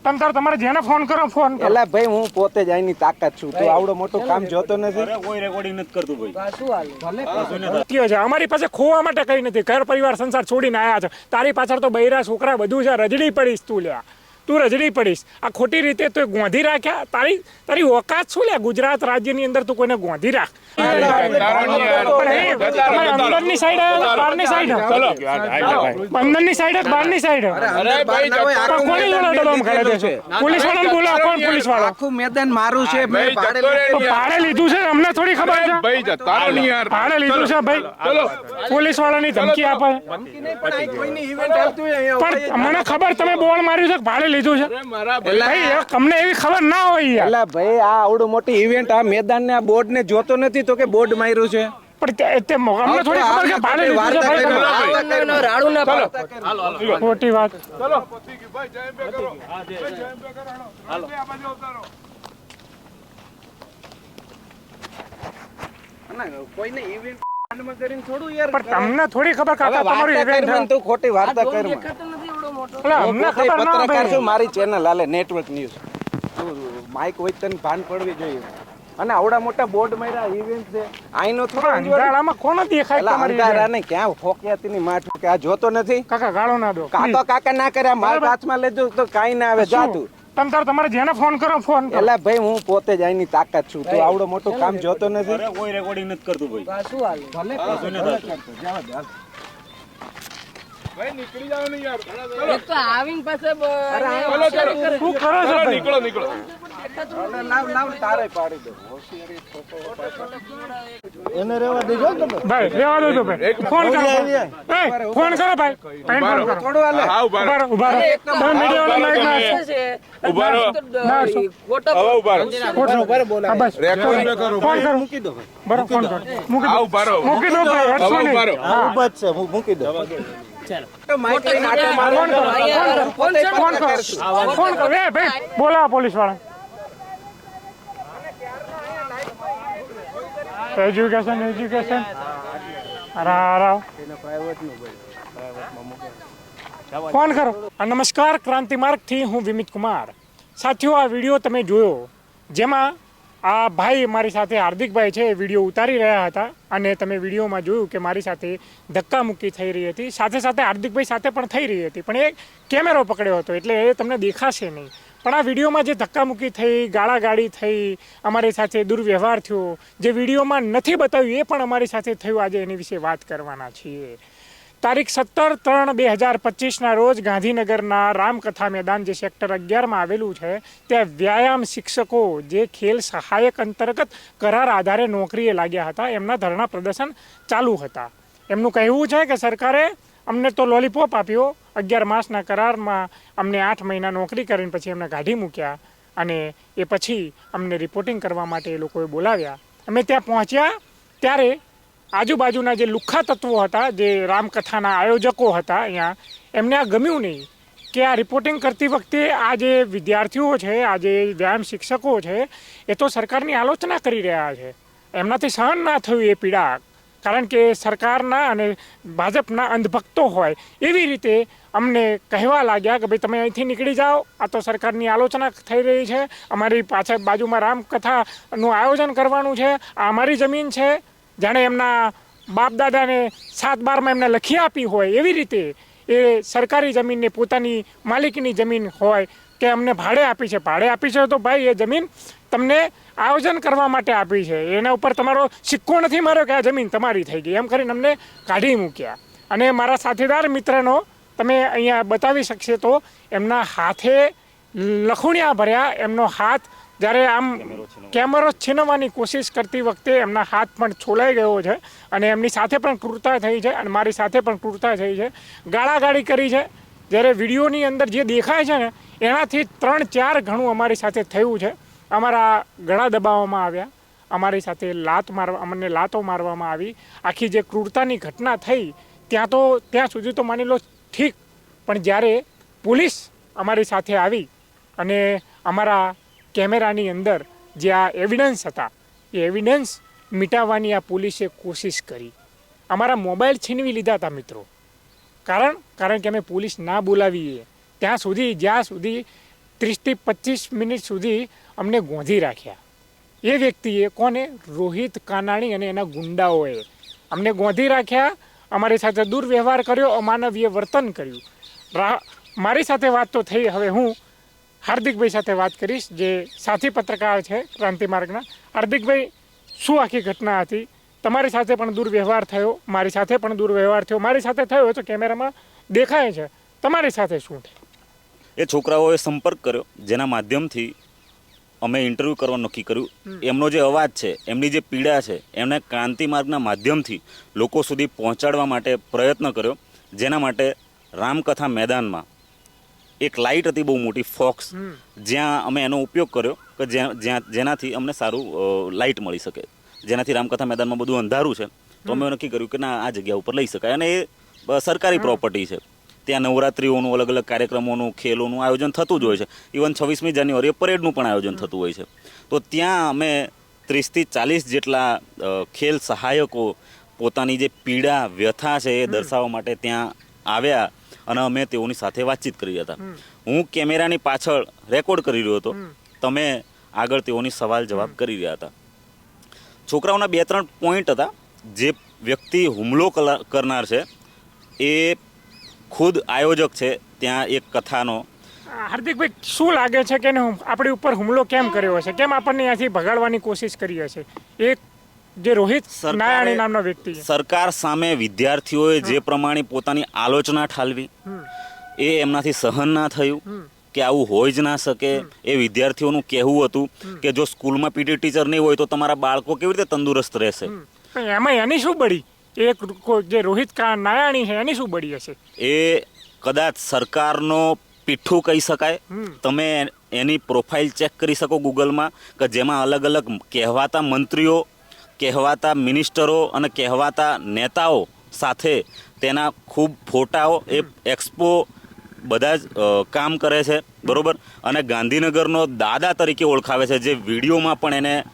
તમ તાર તમારે જેને ફોન કરો ફોન કરો. એલા ભાઈ હું પોતે જ આઈની તાકાત છું, તું આવડો મોટો કામ જોતો નથી. કોઈ રેકોર્ડિંગ નથી કરતું ભાઈ. સત્ય છે, અમારી પાસે ખોવા માટે કઈ નથી. ઘર પરિવાર સંસાર છોડીને આયા છે. તારી પાછળ તો બૈરા છોકરા બધું છે. રજડી પડીશ તું લ્યા, તું રજડી પડીશ. આ ખોટી રીતે તો ગોંધી રાખ્યા. તારી ઓકાત શું લ્યા? ગુજરાત રાજ્યની અંદર તું કોઈને ગોંધી રાખ. અંદરની સાઈડ બહારની સાઈડ અંદરની સાઈડ બહારની સાઈડ કોની જોડે ડબામ કરે છે? પોલીસ વાળાને બોલાવો. કોણ પોલીસ વાળો? આખું મેદાન મારું છે. મેં ભાડે લીધું છે, અમને થોડી ખબર છે. ભાડે લીધું છે ભાઈ. પોલીસ વાળાની ધમકી આપે. પણ મને ખબર તમે બોલ માર્યું છે, ભાડે લીધું છે. ભાઈ તમને એવી ખબર ના હોય. એલા ભાઈ આ આવડું મોટી ઇવેન્ટ, આ મેદાન ને આ બોર્ડ ને જોતો નથી તો કે બોર્ડ માર્યું છે. પણ અમને થોડી ખબર કે ભાડે લીધું છે. ખોટી વાત. કોઈને ઇવેન્ટ કરીને થોડું યાર. પણ તમને થોડી ખબર કાકા તમારું ઇવેન્ટ તું ખોટી વાર્તા કર. અમને ખબર ના પત્રકાર છું, મારી ચેનલ હાલે નેટવર્ક ન્યૂઝ. માઇક હોય તને ભાન પડવી જોઈએ. અને આવડા મોટા બોર્ડ માર્યા ઇવેન્ટ છે. આઈનો થોડો અંધારામાં કોણ દેખાય તમારી અંધારાને ક્યાં ફોક્યાતીની માઠ કે આ જોતો નથી. કાકા ગાળો ના દો. કાતો કાકા ના કર્યા માર હાથમાં લેજો તો કાઈ ના આવે. જા તું. તમ તાર તમારે જેને ફોન કરો ફોન કરો. એલા ભાઈ હું પોતે જ આઈની તાકાત છું, તું આવડો મોટો કામ જોતો નથી. કોઈ રેકોર્ડિંગ નથી કરતું ભાઈ. શું હાલે? ભાઈ નીકળી જાવ ને યાર. એક તો આવીને પાસે શું કરો છો ભાઈ? નીકળો. લાવ તારે પાડી દો. એને રેવા દેજો તમે. ભાઈ રેવા દો તો ભાઈ. ફોન કરો. ફોન કરો ભાઈ. ફોન કરો. થોડું હાલે. હા ઉભા રહો. ઉભા રહો. તમે મીડિયા વાળા લાઈટ ના ઉભા રહો. હવે ઉભા રહો. હા બસ રેકોર્ડિંગ કરો. ફોન કરો. મૂકી દો ભાઈ. બરો ફોન કરો. મૂકી હા દો. ઉભા રહો. મૂકી દો ભાઈ. હવે હટશો ઉભા નહીં. રહો. હા ઉભા જ છે, હું મૂકી દો. તો માઇક લઈને આટો મારો. ફોન કરો. ફોન કરો. ફોન કરો. એ ભાઈ બોલાવો પોલીસ વાળા. એજ્યુકેશન ફોન કરો. નમસ્કાર, ક્રાંતિ માર્ગથી હું વિમિત કુમાર. સાથીઓ આ વિડીયો તમે જોયો, જેમાં આ ભાઈ મારી સાથે હાર્દિકભાઈ છે એ વિડીયો ઉતારી રહ્યા હતા. અને તમે વિડીયોમાં જોયું કે મારી સાથે ધક્કામુક્કી થઈ રહી હતી. સાથે સાથે હાર્દિકભાઈ સાથે પણ થઈ રહી હતી, પણ એ કેમેરો પકડ્યો હતો એટલે એ તમને દેખાશે નહીં. પણ આ વિડીયોમાં જે ધક્કામુક્કી થઈ, ગાળાગાળી થઈ, અમારી સાથે દુર્વ્યવહાર થયો, જે વિડીયોમાં નથી બતાવ્યું એ પણ અમારી સાથે થયું. આજે એની વિશે વાત કરવાના છીએ. તારીખ 17/3/2025ના રોજ ગાંધીનગરના રામકથા મેદાન જે સેક્ટર 11માં આવેલું છે ત્યાં વ્યાયામ શિક્ષકો જે ખેલ સહાયક અંતર્ગત કરાર આધારે નોકરીએ લાગ્યા હતા, એમના ધરણા પ્રદર્શન ચાલુ હતા. એમનું કહેવું છે કે સરકારે અમને તો લોલીપોપ આપ્યો, 11 માસના કરારમાં અમને 8 મહિના નોકરી કરીને પછી એમને કાઢી મૂક્યા. અને એ પછી અમને રિપોર્ટિંગ કરવા માટે એ લોકોએ બોલાવ્યા. અમે ત્યાં પહોંચ્યા ત્યારે આજુબાજુના જે લુખ્ખા તત્વો હતા, જે રામકથાના આયોજકો હતા અહીંયા, એમને આ ગમ્યું નહીં કે આ રિપોર્ટિંગ કરતી વખતે આ જે વિદ્યાર્થીઓ છે, આ જે વ્યાયામ શિક્ષકો છે, એ તો સરકારની આલોચના કરી રહ્યા છે. એમનાથી સહન ના થયું એ પીડા. કારણ કે સરકારના અને ભાજપના અંધભક્તો હોય એવી રીતે અમને કહેવા લાગ્યા કે ભાઈ તમે અહીંથી નીકળી જાઓ, આ તો સરકારની આલોચના થઈ રહી છે, અમારી પાછળ બાજુમાં રામકથાનું આયોજન કરવાનું છે, આ અમારી જમીન છે. જાણે એમના બાપ દાદાને 7/12માં એમને લખી આપી હોય એવી રીતે એ સરકારી જમીનને પોતાની માલિકીની જમીન હોય કે અમને ભાડે આપી છે. ભાડે આપી છે તો ભાઈ એ જમીન તમને આયોજન કરવા માટે આપી છે, એના ઉપર તમારો સિક્કો નથી માર્યો કે આ જમીન તમારી થઈ ગઈ. એમ કરીને અમને કાઢી મૂક્યા. અને મારા સાથીદાર મિત્રનો તમે અહીંયા બતાવી શકશે તો એમના હાથે લખુણિયા ભર્યા. એમનો હાથ જ્યારે આમ કેમેરો છીનવવાની કોશિશ કરતી વખતે એમના હાથ પણ છોલાઈ ગયો છે. અને એમની સાથે પણ ક્રૂરતા થઈ છે અને મારી સાથે પણ ક્રૂરતા થઈ છે, ગાળાગાળી કરી છે. જ્યારે વિડીયોની અંદર જે દેખાય છે ને એનાથી 3-4 ગણું અમારી સાથે થયું છે. અમારા ગળા દબાવવામાં આવ્યા, અમારી સાથે અમને લાતો મારવામાં આવી. આખી જે ક્રૂરતાની ઘટના થઈ ત્યાં સુધી તો માની લો ઠીક, પણ જ્યારે પોલીસ અમારી સાથે આવી અને અમારા કેમેરાની અંદર જે આ એવિડન્સ હતા એ એવિડન્સ મિટાવવાની આ પોલીસે કોશિશ કરી. અમારા મોબાઈલ છીનવી લીધા હતા મિત્રો. કારણ કે અમે પોલીસ ના બોલાવીએ ત્યાં સુધી, જ્યાં સુધી 30 થી 25 મિનિટ સુધી અમને ગોંધી રાખ્યા. એ વ્યક્તિએ કોને? રોહિત કાનાણી અને એના ગુંડાઓએ અમને ગોંધી રાખ્યા, અમારી સાથે દુર્વ્યવહાર કર્યો, અમાનવીય વર્તન કર્યું. મારી સાથે વાત તો થઈ, હવે હું હાર્દિકભાઈ સાથે વાત કરીશ, જે સાથી પત્રકાર છે ક્રાંતિમાર્ગના. હાર્દિકભાઈ, શું આખી ઘટના હતી? તમારી સાથે પણ દુર્વ્યવહાર થયો, મારી સાથે પણ દુર્વ્યવહાર થયો. મારી સાથે થયો તો કેમેરામાં દેખાય છે, તમારી સાથે શું થયું? એ છોકરાઓએ સંપર્ક કર્યો, જેના માધ્યમથી અમે ઇન્ટરવ્યૂ કરવાનું નક્કી કર્યું. એમનો જે અવાજ છે, એમની જે પીડા છે, એમને ક્રાંતિમાર્ગના માધ્યમથી લોકો સુધી પહોંચાડવા માટે પ્રયત્ન કર્યો. જેના માટે રામકથા મેદાનમાં એક લાઇટ હતી, બહુ મોટી ફોક્સ, જ્યાં અમે એનો ઉપયોગ કર્યો કે જેનાથી અમને સારું લાઇટ મળી શકે, જેનાથી રામકથા મેદાનમાં બધું અંધારું છે. તો અમે નક્કી કર્યું કે ના, આ જગ્યા ઉપર લઈ શકાય. અને એ સરકારી પ્રોપર્ટી છે, ત્યાં નવરાત્રિઓનું, અલગ અલગ કાર્યક્રમોનું, ખેલોનું આયોજન થતું જ હોય છે. ઇવન 26મી જાન્યુઆરીએ પરેડનું પણ આયોજન થતું હોય છે. તો ત્યાં અમે 30 થી 40 જેટલા ખેલ સહાયકો પોતાની જે પીડા, વ્યથા છે એ દર્શાવવા માટે ત્યાં આવ્યા અને અમે તેઓની સાથે વાતચીત કરી હતા. હું કેમેરાની પાછળ રેકોર્ડ કરી રહ્યો હતો, તમે આગળ તેઓની સવાલ જવાબ કરી રહ્યા હતા. છોકરાઓના 2-3 પોઈન્ટ હતા. જે વ્યક્તિ હુમલો કરનાર છે એ ખુદ આયોજક છે ત્યાં એક કથાનો. હાર્દિકભાઈ, શું લાગે છે કે આપણી ઉપર હુમલો કેમ કર્યો હશે? કેમ આપણને અહીંયાથી ભગાડવાની કોશિશ કરી હશે? એક જે રોહિત નાયાણી નામનો વ્યક્તિ, સરકાર સામે વિદ્યાર્થીઓએ જે પ્રમાણે પોતાની આલોચના ઠાલવી, એ એમનાથી સહન ના થયું કે આવું હોય જ ના શકે. એ વિદ્યાર્થીઓનું કહેવું હતું કે જો સ્કૂલમાં પીટી ટીચર નહીં હોય તો તમારા બાળકો કેવી રીતે તંદુરસ્ત રહેશે? એમાં એની શું બળી? એક જે રોહિત નાયાણી છે એની શું બળી હશે? એ કદાચ સરકારનો પીઠું કહી શકાય. તમે એની પ્રોફાઇલ ચેક કરી શકો ગૂગલમાં, કે જેમાં અલગ અલગ કહેવાતા મંત્રીઓ, કહેવાતા મિનિસ્ટરો અને કહેવાતા નેતાઓ સાથે તેના ખૂબ ફોટાઓ, એ એક્સપો બધા જ કામ કરે છે, બરોબર. અને ગાંધીનગરનો દાદા તરીકે ઓળખાવે છે, જે વિડીયોમાં પણ એને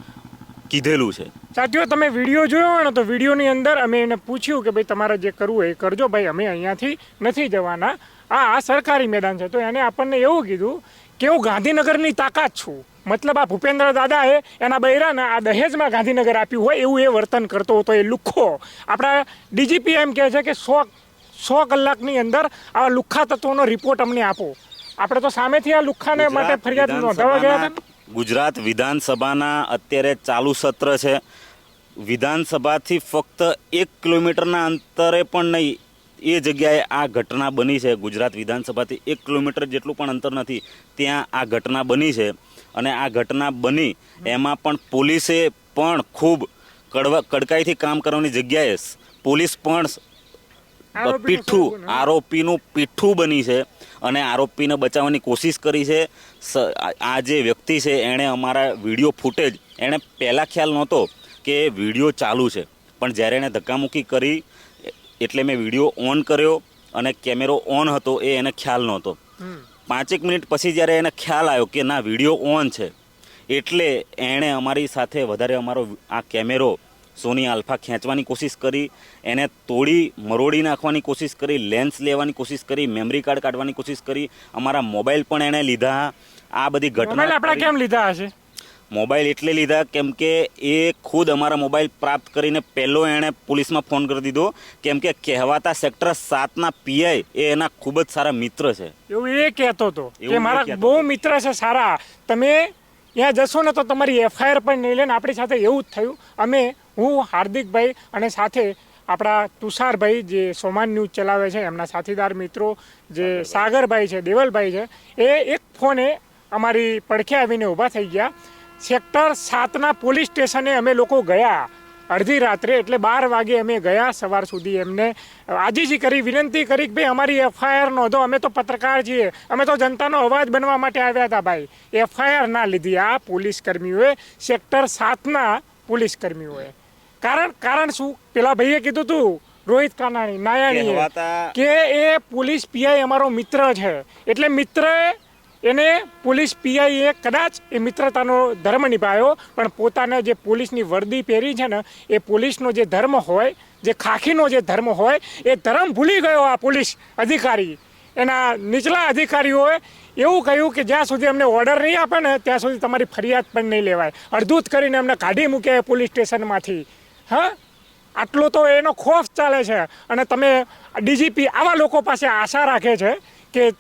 કીધેલું છે. સાથીઓ, તમે વિડીયો જોયો ને, તો વિડીયોની અંદર અમે એને પૂછ્યું કે ભાઈ તમારે જે કરવું એ કરજો ભાઈ, અમે અહીંયાથી નથી જવાના, આ સરકારી મેદાન છે. તો એને આપણને એવું કીધું કે હું ગાંધીનગરની તાકાત છું. મતલબ આ ભૂપેન્દ્ર દાદાએ એના બૈરાને આ દહેજમાં ગાંધીનગર આપ્યું હોય એવું એ વર્તન કરતો હતો. એ લુખ્ખો, આપણા ડીજીપી એમ કહે છે કે 100 કલાકની અંદર આ લુખ્ખા તત્વોનો રિપોર્ટ અમને આપો. આપણે તો સામેથી આ લુખ્ખાને માટે ફરિયાદ નોંધાવવા ગયા હતા. ગુજરાત વિધાનસભાના અત્યારે ચાલુ સત્ર છે. વિધાનસભાથી ફક્ત 1 કિલોમીટરના અંતરે પણ નહીં, એ જગ્યાએ આ ઘટના બની છે. ગુજરાત વિધાનસભાથી 1 કિલોમીટર જેટલું પણ અંતર નથી, ત્યાં આ ઘટના બની છે. અને આ ઘટના બની એમાં પણ પોલીસે પણ ખૂબ કડકાઈથી કામ કરવાની જગ્યાએ પોલીસ પણ આરોપીનું પીઠું બની છે અને આરોપીને બચાવવાની કોશિશ કરી છે. આ જે વ્યક્તિ છે એણે અમારા વિડીયો ફૂટેજ, એણે પહેલાં ખ્યાલ નહોતો કે વિડીયો ચાલુ છે, પણ જ્યારે એણે ધક્કામુક્કી કરી એટલે મેં વિડીયો ઓન કર્યો અને કેમેરો ઓન હતો, એ એને ખ્યાલ નહોતો. 5 મિનિટ પછી જ્યારે એને ખ્યાલ આવ્યો કે ના, વિડીયો ઓન છે, એટલે એણે અમારી સાથે વધારે અમારો આ કેમેરો સોની આલ્ફા ખેંચવાની કોશિશ કરી, એને તોડી મરોડી નાખવાની કોશિશ કરી, લેન્સ લેવાની કોશિશ કરી, મેમરી કાર્ડ કાઢવાની કોશિશ કરી, અમારા મોબાઈલ પણ એણે લીધા. આ બધી ઘટના આપણે કેમ લીધા હશે? મોબાઈલ એટલે લીધા કેમ કે એ ખુદ અમારા મોબાઈલ પ્રાપ્ત કરીને પહેલો એણે પોલીસમાં ફોન કરી દીધો, કેમ કે કહેવાતા સેક્ટર 7ના પીઆઈ એ એના ખૂબ જ સારા મિત્ર છે. એવું એ કહેતો હતો કે મારા બહુ મિત્ર છે સારા, તમે ત્યાં જશો ને તો તમારી એફઆઈઆર પણ નહીં લે ને. આપણી સાથે એવું જ થયું. હું હાર્દિકભાઈ અને સાથે આપણા તુષારભાઈ જે સોમાન ન્યૂઝ ચલાવે છે, એમના સાથીદાર મિત્રો જે સાગરભાઈ છે, દેવલભાઈ છે, એ એક ફોને અમારી પડખે આવીને ઊભા થઈ ગયા. સેક્ટર 7ના પોલીસ સ્ટેશને અમે લોકો ગયા અડધી રાત્રે, એટલે 12 વાગે અમે ગયા. સવાર સુધી એમને આજીજી કરી, વિનંતી કરી કે ભાઈ અમારી એફઆઈઆર નોંધો, અમે તો પત્રકાર છીએ, અમે તો જનતાનો અવાજ બનવા માટે આવ્યા હતા ભાઈ. એફઆઈઆર ના લીધી આ પોલીસ કર્મીઓએ, સેક્ટર 7ના પોલીસ કર્મીઓએ. કારણ શું? પેલા ભાઈએ કીધું હતું રોહિત નાયાણીએ કે એ પોલીસ પીઆઈ અમારો મિત્ર છે, એટલે મિત્રએ એને પોલીસ પીઆઈએ કદાચ એ મિત્રતાનો ધર્મ નિભાવ્યો, પણ પોતાને જે પોલીસની વર્દી પહેરી છે ને, એ પોલીસનો જે ધર્મ હોય, જે ખાખીનો જે ધર્મ હોય, એ ધર્મ ભૂલી ગયો આ પોલીસ અધિકારી. એના નીચલા અધિકારીઓએ એવું કહ્યું કે જ્યાં સુધી અમને ઓર્ડર નહીં આપે ને ત્યાં સુધી તમારી ફરિયાદ પણ નહીં લેવાય. અડધૂત કરીને અમને કાઢી મૂક્યા પોલીસ સ્ટેશનમાંથી. હા, આટલો તો એનો ખોફ ચાલે છે. અને તમે ડીજીપી આવા લોકો પાસે આશા રાખે છે કે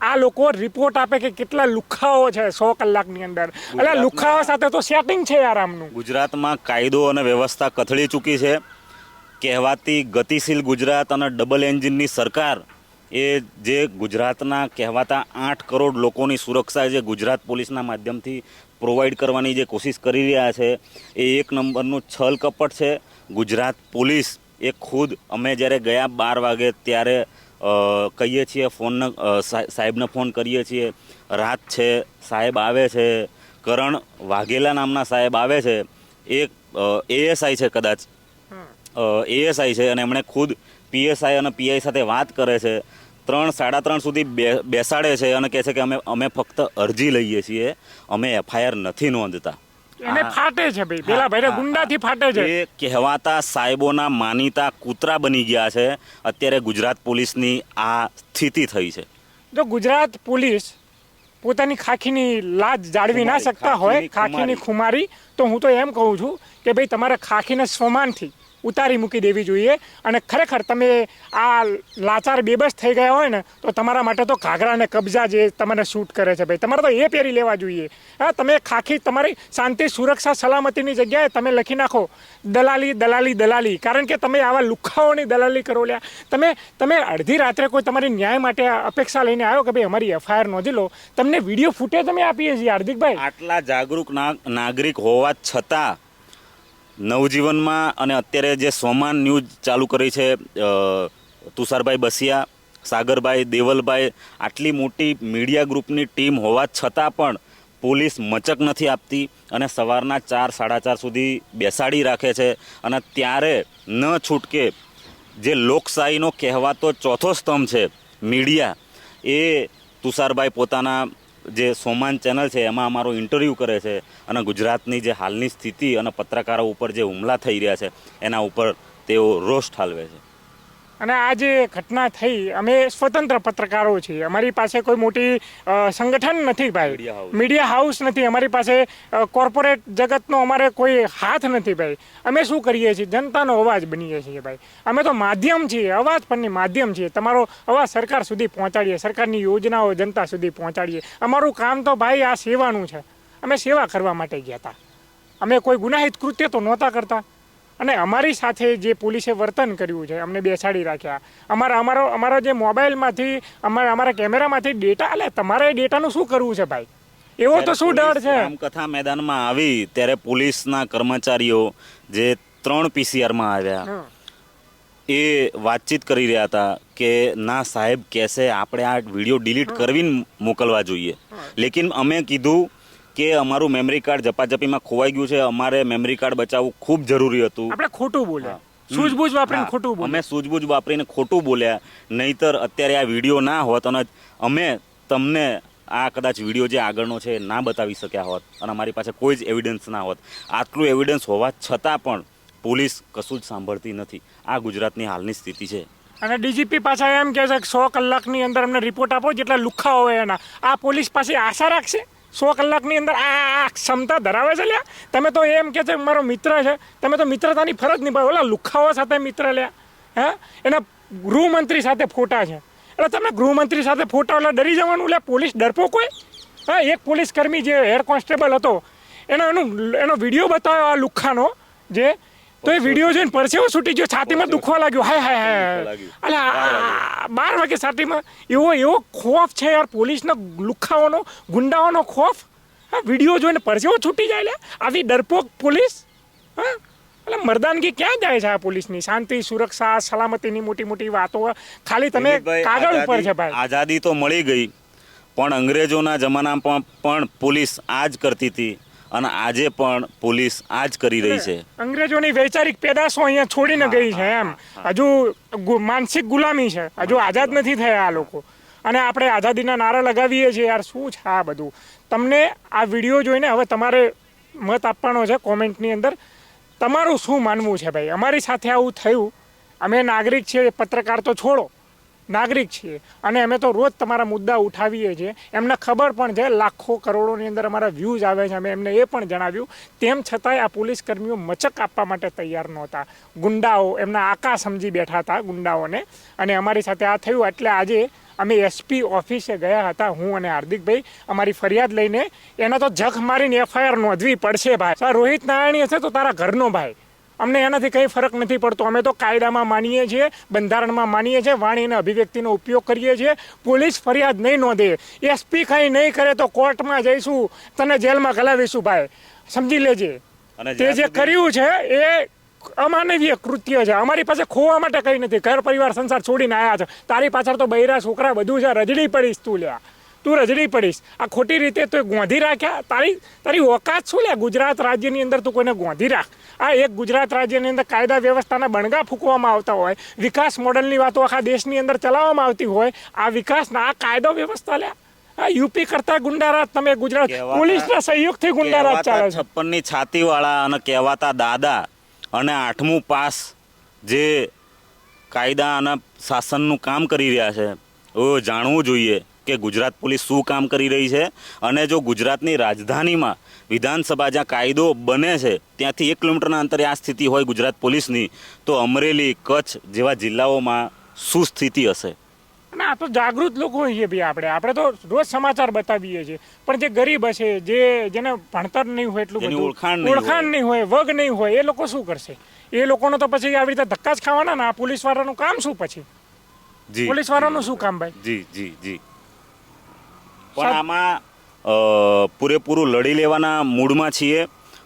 આ લોકો રિપોર્ટ આપે કે કેટલા લુખ્ખાઓ છે 100 કલાકની અંદર. એટલે લુખ્ખાઓ સાથે તો સેટિંગ છે યાર આમનું. ગુજરાતમાં કાયદો અને વ્યવસ્થા કથળી ચૂકી છે. કહેવાતી ગતિશીલ ગુજરાત અને ડબલ એન્જિનની સરકાર એ જે ગુજરાતના કહેવાતા 8 કરોડ લોકોની સુરક્ષા જે ગુજરાત પોલીસના માધ્યમથી પ્રોવાઈડ કરવાની જે કોશિશ કરી રહ્યા છે એ એક નંબરનું છલ કપટ છે. ગુજરાત પોલીસ એ ખુદ અમે જ્યારે ગયા 12 વાગે ત્યારે કહીએ છીએ સાહેબને ફોન કરીએ છીએ, રાત છે, સાહેબ આવે છે, કરણ વાઘેલા નામના સાહેબ આવે છે, એક એએસઆઈ છે કદાચ, એએસઆઈ છે, અને એમણે ખુદ પીએસઆઈ અને પીઆઈ સાથે વાત કરે છે. 3-3:30 સુધી બેસાડે છે અને કહે છે કે અમે ફક્ત અરજી લઈએ છીએ, અમે એફઆઈઆર નથી નોંધતા. એને ફાટે છે ભાઈ, પેલા ભાઈને ગુંડાથી ફાટે છે. એ કહેવાતા સાહેબોના માનીતા કૂતરા બની ગયા છે. અત્યારે ગુજરાત પોલીસની આ સ્થિતિ થઈ છે. જો ગુજરાત પોલીસ પોતાની ખાખીની લાજ જાળવી ના શકતા હોય, ખાખીની ખુમારી, તો હું તો એમ કહું છું કે ભાઈ તમારે ખાખીને સ્વમાનથી ઉતારી મૂકી દેવી જોઈએ. અને ખરેખર તમે આ લાચાર બેબસ થઈ ગયા હોય ને તો તમારા માટે તો ઘાઘરા અને કબજા જે તમને શૂટ કરે છે ભાઈ, તમારે તો એ પહેરી લેવા જોઈએ. હા, તમે ખાખી તમારી શાંતિ સુરક્ષા સલામતીની જગ્યાએ તમે લખી નાખો દલાલી દલાલી દલાલી. કારણ કે તમે આવા લુખ્ખાઓની દલાલી કરો લ્યા. તમે અડધી રાત્રે કોઈ તમારી ન્યાય માટે અપેક્ષા લઈને આવ્યો કે ભાઈ અમારી એફઆઈઆર નોંધી લો, તમને વિડીયો ફૂટેજ તમે આપીએ છીએ હાર્દિકભાઈ. આટલા જાગૃત નાગરિક હોવા છતાં નવજીવનમાં અને અત્યારે જે સોમાન ન્યૂઝ ચાલુ કરી છે તુષારભાઈ બસિયા, સાગરભાઈ, દેવલભાઈ, આટલી મોટી મીડિયા ગ્રુપની ટીમ હોવા છતાં પણ પોલીસ મચક નથી આપતી અને સવારના 4-4:30 સુધી બેસાડી રાખે છે. અને ત્યારે ન છૂટકે જે લોકશાહીનો કહેવાતો ચોથો સ્તંભ છે મીડિયા, એ તુષારભાઈ પોતાના જે સોમાન ચેનલ છે એમાં અમારો ઇન્ટરવ્યૂ કરે છે અને ગુજરાતની જે હાલની સ્થિતિ અને પત્રકારો ઉપર જે હુમલા થઈ રહ્યા છે એના ઉપર તેઓ રોષ ઠાલવે છે. અને આ જે ઘટના થઈ, અમે સ્વતંત્ર પત્રકારો છીએ, અમારી પાસે કોઈ મોટી સંગઠન નથી ભાઈ, મીડિયા હાઉસ નથી, અમારી પાસે કોર્પોરેટ જગતનો અમારે કોઈ હાથ નથી ભાઈ. અમે શું કરીએ છીએ, જનતાનો અવાજ બનીએ છીએ ભાઈ. અમે તો માધ્યમ છીએ, અવાજ પરની માધ્યમ છીએ. તમારો અવાજ સરકાર સુધી પહોંચાડીએ, સરકારની યોજનાઓ જનતા સુધી પહોંચાડીએ. અમારું કામ તો ભાઈ આ સેવાનું છે. અમે સેવા કરવા માટે ગયા હતા, અમે કોઈ ગુનાહિત કૃત્ય તો નહોતા કરતા. અને અમારી સાથે જે પોલીસે વર્તન કર્યું છે, અમને બેસાડી રાખ્યા, અમારા જે મોબાઈલમાંથી અમારા કેમેરામાંથી ડેટા, એટલે તમારે એ ડેટાનું શું કરવું છે ભાઈ? એવો તો શું ડર છે? રામકથા મેદાનમાં આવી ત્યારે પોલીસના કર્મચારીઓ જે 3 પીસીઆરમાં આવ્યા એ વાતચીત કરી રહ્યા હતા કે ના સાહેબ કહેશે આપણે આ વિડીયો ડિલીટ કરવીને મોકલવા જોઈએ. લેકિન અમે કીધું કે અમારું મેમરી કાર્ડ ઝપાઝપીમાં ખોવાઈ ગયું છે, અમારે મેમરી કાર્ડ બચાવવું ખૂબ જરૂરી હતું. આપણે ખોટું બોલ્યા, સૂઝબૂઝ વાપરીને ખોટું બોલ્યા. અમે સૂઝબૂઝ વાપરીને ખોટું બોલ્યા. નહીતર અત્યારે આ વિડીયો ના હોત અને અમે તમને આ કદાચ વિડીયો જે આગળનો છે ના બતાવી શક્યા હોત અને અમારી પાસે કોઈ જ એવિડન્સ ના હોત. આટલું એવિડન્સ હોવા છતાં પણ પોલીસ કશું જ સાંભળતી નથી. આ ગુજરાતની હાલની સ્થિતિ છે. અને ડીજીપી પાછા એમ કહે છે કે 100 કલાકની અંદર અમને રિપોર્ટ આપો, જેટલા લુખ્ખા હોય એના. આ પોલીસ પાસે આશા રાખશે 100 કલાકની અંદર આ ક્ષમતા ધરાવે છે લ્યા? તમે તો એમ કે છે મારો મિત્ર છે, તમે તો મિત્રતાની ફરજ નિભાવો. ઓલા લુખ્ખાઓ સાથે મિત્ર લ્યા? હા, એના ગૃહમંત્રી સાથે ફોટા છે, એટલે તમે ગૃહમંત્રી સાથે ફોટા એટલે ડરી જવાનું? લે પોલીસ ડરપોક હોય? હા, એક પોલીસ કર્મી જે હેડ કોન્સ્ટેબલ હતો એનો વિડીયો બતાવ્યો આ લુખ્ખાનો, જે તો એ વિડીયો જોઈને પરસેવો છૂટી ગયો, છાતીમાં દુખવા લાગ્યો. હાય હાય હાય, એટલે 12 વાગે છાતીમાં એવો ખોફ છે યાર પોલીસનો, લુખ્ખાઓનો, ગુંડાઓનો ખોફ. હા, વિડીયો જોઈને પરસેવો છૂટી જાય લે આવી ડરપોક પોલીસ. હા, એટલે મર્દાનગી ક્યાં જાય છે આ પોલીસની? શાંતિ સુરક્ષા સલામતીની મોટી મોટી વાતો ખાલી તમે કાગળ ઉપર છે ભાઈ. આઝાદી તો મળી ગઈ પણ અંગ્રેજોના જમાનામાં પણ પોલીસ આ જ કરતી હતી અને આજે પણ પોલીસ આ જ કરી રહી છે. અંગ્રેજોની વૈચારિક પેદાશો અહીંયા છોડીને ગઈ છે એમ. હજુ માનસિક ગુલામી છે, હજુ આઝાદ નથી થયા આ લોકો. અને આપણે આઝાદીના નારા લગાવીએ છીએ યાર. શું છે આ બધું? તમને આ વિડીયો જોઈને હવે તમારે મત આપવાનો છે કોમેન્ટની અંદર. તમારું શું માનવું છે ભાઈ? અમારી સાથે આવું થયું, અમે નાગરિક છીએ, પત્રકાર તો છોડો, નાગરિક છીએ અને અમે તો રોજ તમારા મુદ્દા ઉઠાવીએ છીએ. એમને ખબર પણ છે લાખો કરોડોની અંદર અમારા વ્યૂઝ આવે છે. અમે એમને એ પણ જણાવ્યું. તેમ છતાંય આ પોલીસ કર્મીઓ મચક આપવા માટે તૈયાર નહોતા. ગુંડાઓ એમના આકા સમજી બેઠા હતા ગુંડાઓને, અને અમારી સાથે આ થયું. એટલે આજે અમે એસપી ઓફિસે ગયા હતા, હું અને હાર્દિકભાઈ, અમારી ફરિયાદ લઈને. એના તો જખ મારીને FIR નોંધવી પડશે ભાઈ. રોહિત નારાયણી હશે તો તારા ઘરનો ભાઈ. અમને એનાથી કંઈ ફરક નથી પડતો. અમે તો કાયદામાં માનીએ છીએ, બંધારણમાં માનીએ છીએ, વાણી અને અભિવ્યક્તિનો ઉપયોગ કરીએ છીએ. પોલીસ ફરિયાદ નહીં નોંધે, SP કંઈ નહીં કરે તો કોર્ટમાં જઈશું, તને જેલમાં ઘલાવીશું ભાઈ, સમજી લેજે. અને તે જે કર્યું છે એ અમાનવીય કૃત્ય છે. અમારી પાસે ખોવા માટે કંઈ નથી. ઘર પરિવાર સંસાર છોડીને આવ્યા છે. તારી પાછળ તો બૈરા છોકરા બધું છે. રજડી પડીશ તું લ્યા, તું રજડી પડીશ. આ ખોટી રીતે તો ગોંધી રાખ્યા. તારી ઓકાત શું લે? ગુજરાત રાજ્યની અંદર તું કોઈને ગોંધી રાખ. આ એક ગુજરાત રાજ્યની અંદર કાયદા વ્યવસ્થાના બણગા ફૂંકવામાં આવતા હોય, વિકાસ મોડલની વાતો આખા દેશની અંદર ચલાવવામાં આવતી હોય, આ વિકાસના આ કાયદો વ્યવસ્થા લે. આ યુપી કરતા ગુંડારાજ તમે ગુજરાત પોલીસના સહયોગથી ગુંડારાજ ચાલે છે. 56ની છાતીવાળા અને કહેવાતા દાદા અને 8મું પાસ જે કાયદા અને શાસનનું કામ કરી રહ્યા છે, એ જાણવું જોઈએ કે ગુજરાત પોલીસ શું કામ કરી રહી છે. અને જો ગુજરાતની રાજધાનીમાં વિધાનસભા જ્યાં કાયદો બને છે ત્યાંથી 1 કિલોમીટરના અંતરે આ સ્થિતિ હોય ગુજરાત પોલીસની, તો અમરેલી, કચ્છ જેવા જિલ્લાઓમાં શું સ્થિતિ હશે? અને આ તો જાગૃત લોકો હોઈએ ભાઈ. આપણે તો રોજ સમાચાર બતાવીએ છીએ, પણ જે ગરીબ હશે, જેને ભણતર નહીં હોય, એટલું બધું ઓળખાણ નહીં હોય, વગ નહીં હોય, એ લોકો શું કરશે? એ લોકોનો તો પછી આવી રીતે ધક્કા જ ખાવાના ને. આ પોલીસવાળાનું કામ શું પછી? પોલીસવાળાનું શું કામ ભાઈ? જી પણ આમાં પૂરેપૂરું લડી લેવાના મૂડમાં છીએ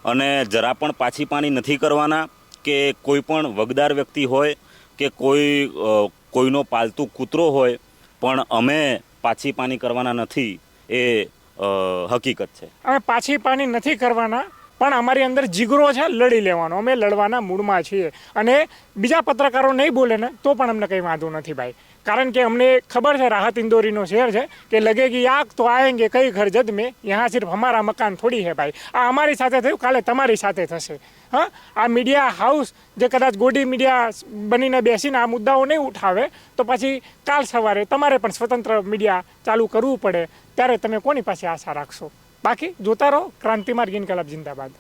અને જરા પણ પાછી પાની નથી કરવાના. કે કોઈ પણ વગદાર વ્યક્તિ હોય કે કોઈનો પાલતુ કૂતરો હોય, પણ અમે પાછી પાની કરવાના નથી, એ હકીકત છે. અમે પાછી પાની નથી કરવાના, પણ અમારી અંદર જીગરો છે લડી લેવાનો. અમે લડવાના મૂડમાં છીએ. અને બીજા પત્રકારો નહીં બોલે ને તો પણ અમને કંઈ વાંધો નથી ભાઈ. કારણ કે અમને ખબર છે રાહત ઇન્દોરીનો શેર છે કે લગેગી આગ તો આएंगे કઈ ઘર જદ में, यहाँ સિર્ફ हमारा મકાન થોડી है ભાઈ. આ અમારી સાથે થયું, કાલે તમારી સાથે થશે. હા, આ મીડિયા હાઉસ જે કદાચ ગોડી મીડિયા બનીને બેસીને આ મુદ્દાઓ નહીં ઉઠાવે તો પછી કાલ સવારે તમારે પણ સ્વતંત્ર મીડિયા ચાલુ કરવું પડે. ત્યારે તમે કોની પાસે આશા રાખશો? બાકી જોતા રહો ક્રાંતિમાર્ગ ઇન્કલાબ જિંદાબાદ.